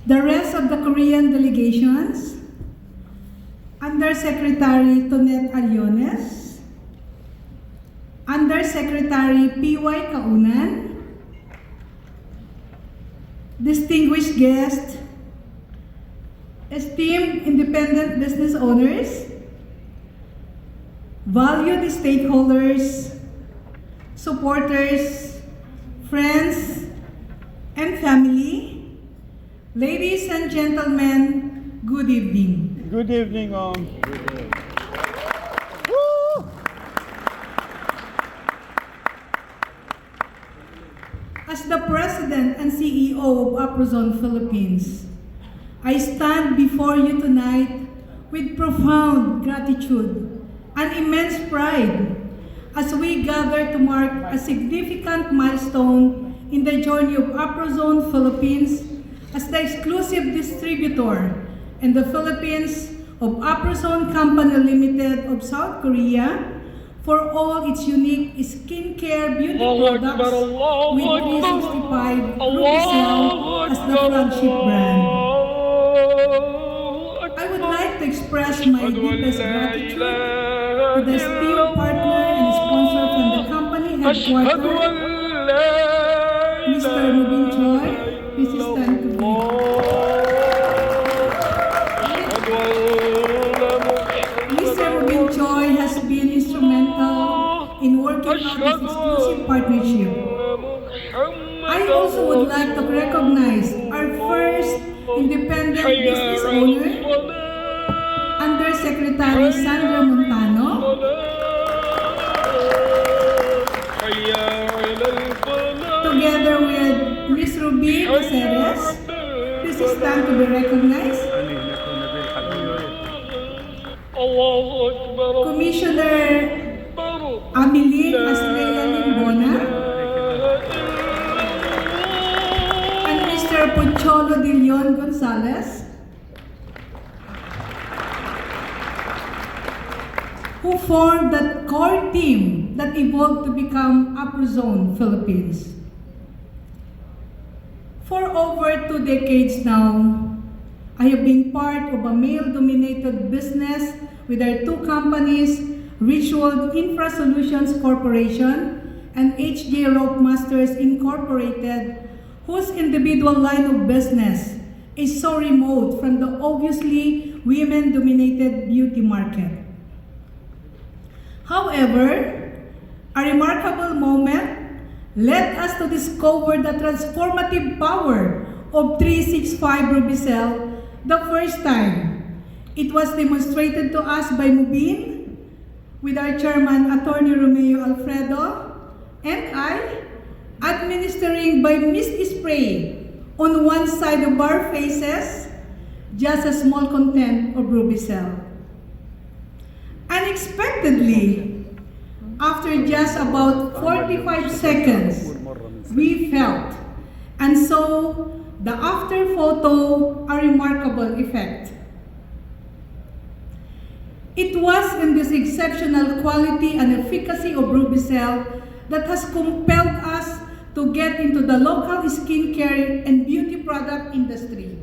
the rest of the Korean delegations, Undersecretary Tonet Aliones, Undersecretary P.Y. Kaunan, distinguished guests, esteemed independent business owners, valued stakeholders, supporters, friends, and family, ladies and gentlemen, good evening. Good evening, Woo! As the President and CEO of Aprozone Philippines, I stand before you tonight with profound gratitude and immense pride as we gather to mark a significant milestone in the journey of Aprozone Philippines as the exclusive distributor in the Philippines of Aprozone Company Limited of South Korea for all its unique skincare beauty products with 365 Rubicel as the flagship brand. I would like to express my deepest gratitude to the esteemed partner and sponsor from the company headquarters, Mr. Rubin Choi. This is time to be. Mr. Rubin Choi has been instrumental in working out this exclusive partnership. I also would like to recognize our first independent business owner, Undersecretary Sandra Montano, together with Ms. Ruby Caceres. This is time to be recognized. Commissioner Amiline Aslea Limbona and Mr. Pocholo de Leon Gonzalez, who formed that core team that evolved to become Aprozone Philippines. For over 2 decades now, I have been part of a male-dominated business with our two companies, Ritual Infra Solutions Corporation and HJ Rope Masters Incorporated, whose individual line of business is so remote from the obviously women-dominated beauty market. However, a remarkable moment led us to discover the transformative power of 365 Rubicel the first time. It was demonstrated to us by Mubin, with our chairman, Attorney Romeo Alfredo, and I, administering by mist spray on one side of our faces, just a small content of Rubicel. Unexpectedly, after just about 45 seconds, we felt, and so the after photo, a remarkable effect. It was in this exceptional quality and efficacy of Rubicel that has compelled us to get into the local skincare and beauty product industry.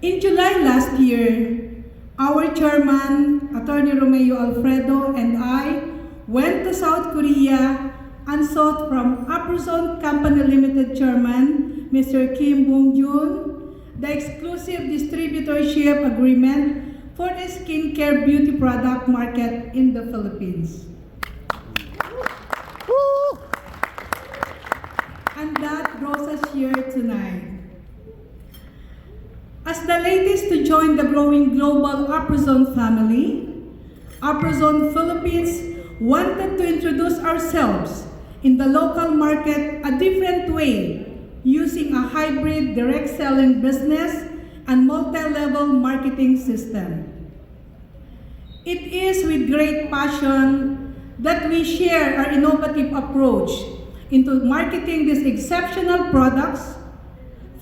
In July last year, our chairman, Attorney Romeo Alfredo, and I went to South Korea and sought from Aprozone Company Limited Chairman, Mr. Kim Bong-jun, the exclusive distributorship agreement for the skincare beauty product market in the Philippines. And that draws us here tonight. As the latest to join the growing global Aprozone family, Aprozone Philippines wanted to introduce ourselves in the local market a different way, using a hybrid direct selling business and multi-level marketing system. It is with great passion that we share our innovative approach into marketing these exceptional products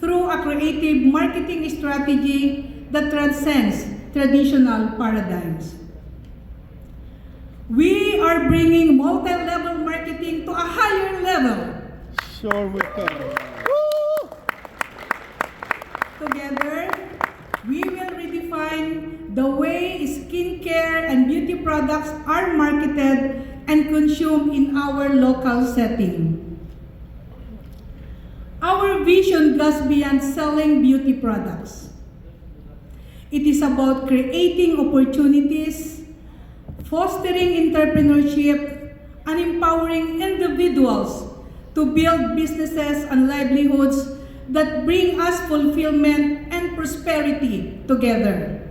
through a creative marketing strategy that transcends traditional paradigms. We are bringing multi-level marketing to a higher level. Sure we can. Together, we will redefine the way skincare and beauty products are marketed and consumed in our local setting. Our vision goes beyond selling beauty products. It is about creating opportunities, fostering entrepreneurship, and empowering individuals to build businesses and livelihoods that bring us fulfillment and prosperity together.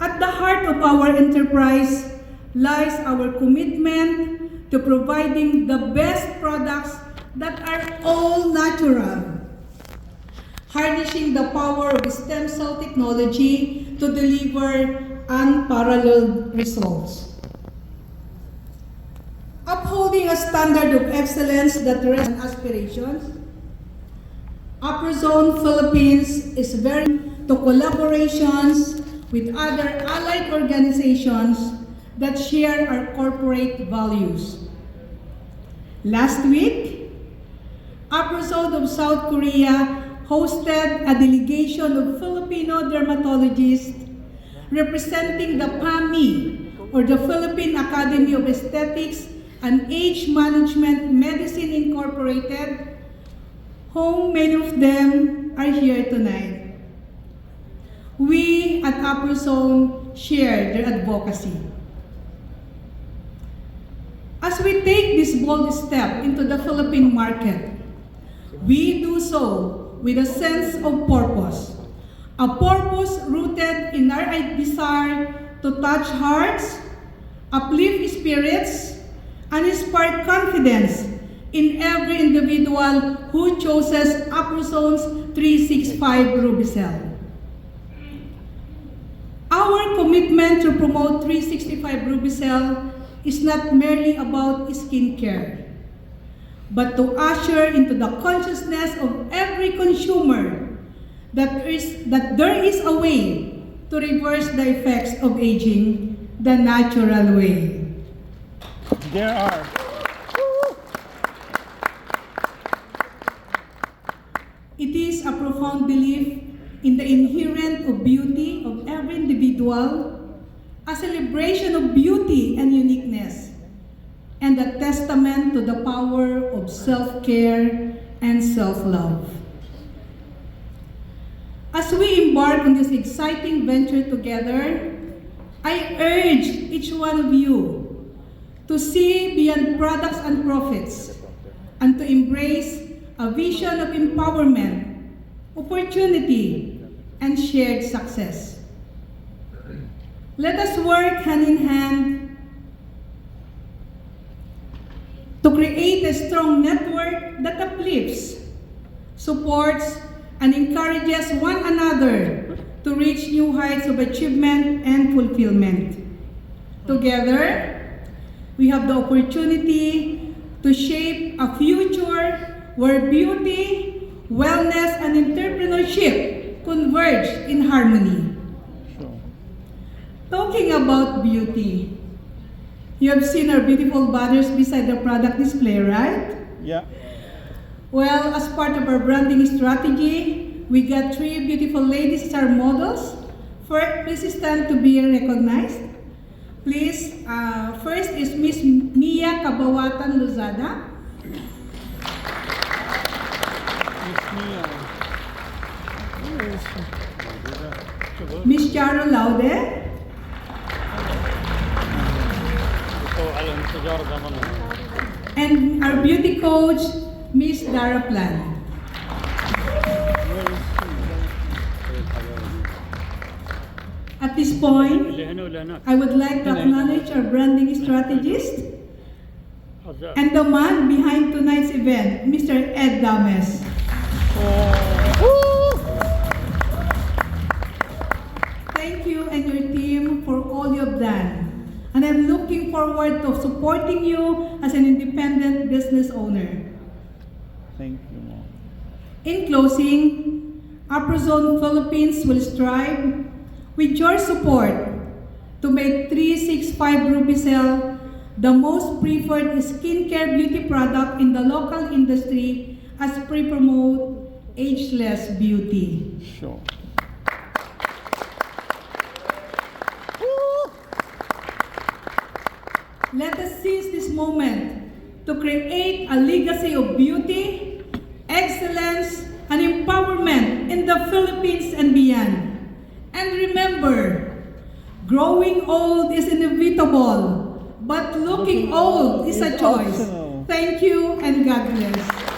At the heart of our enterprise lies our commitment to providing the best products that are all natural, harnessing the power of stem cell technology to deliver unparalleled results. Upholding a standard of excellence that rests on aspirations, APROZONE Philippines is very to collaborations with other allied organizations that share our corporate values. Last week, APROZONE of South Korea hosted a delegation of Filipino dermatologists representing the PAMI, or the Philippine Academy of Aesthetics and Age Management Medicine Incorporated, whom many of them are here tonight. We at APROZONE share their advocacy. As we take this bold step into the Philippine market, we do so with a sense of purpose. A purpose rooted in our desire to touch hearts, uplift spirits, and inspire confidence in every individual who chooses APROZONE's 365 Rubicel. Our commitment to promote 365 Rubicel is not merely about skincare, but to usher into the consciousness of every consumer that there is a way to reverse the effects of aging the natural way. There are. It is a profound belief in the inherent of beauty of every individual, a celebration of beauty and uniqueness, and a testament to the power of self-care and self-love. As we embark on this exciting venture together, I urge each one of you to see beyond products and profits and to embrace a vision of empowerment, opportunity, and shared success. Let us work hand in hand to create a strong network that uplifts, supports, and encourages one another to reach new heights of achievement and fulfillment. Together, we have the opportunity to shape a future where beauty, wellness, and entrepreneurship converge in harmony. Talking about beauty, you have seen our beautiful banners beside the product display, right? Yeah. Well, as part of our branding strategy, we got 3 beautiful ladies as our models. Please stand to be recognized. Please, first is Miss Mia Kabawatan Lozada. Miss Mia. Where is she? Miss Charo Laude. And our beauty coach, Miss Dara Plan. At this point, I would like to acknowledge our branding strategist and the man behind tonight's event, Mr. Ed Dames. Thank you and your team for all you have done. And I'm looking forward to supporting you as an independent business owner. Thank you, Mom. In closing, APROZONE Philippines will strive with your support to make 365 Rubicel the most preferred skincare beauty product in the local industry as we promote ageless beauty. Sure. Let us seize this moment to create a legacy of beauty, excellence, and empowerment in the Philippines and beyond. And remember, growing old is inevitable, but looking old is a choice. optional. Thank you and God bless.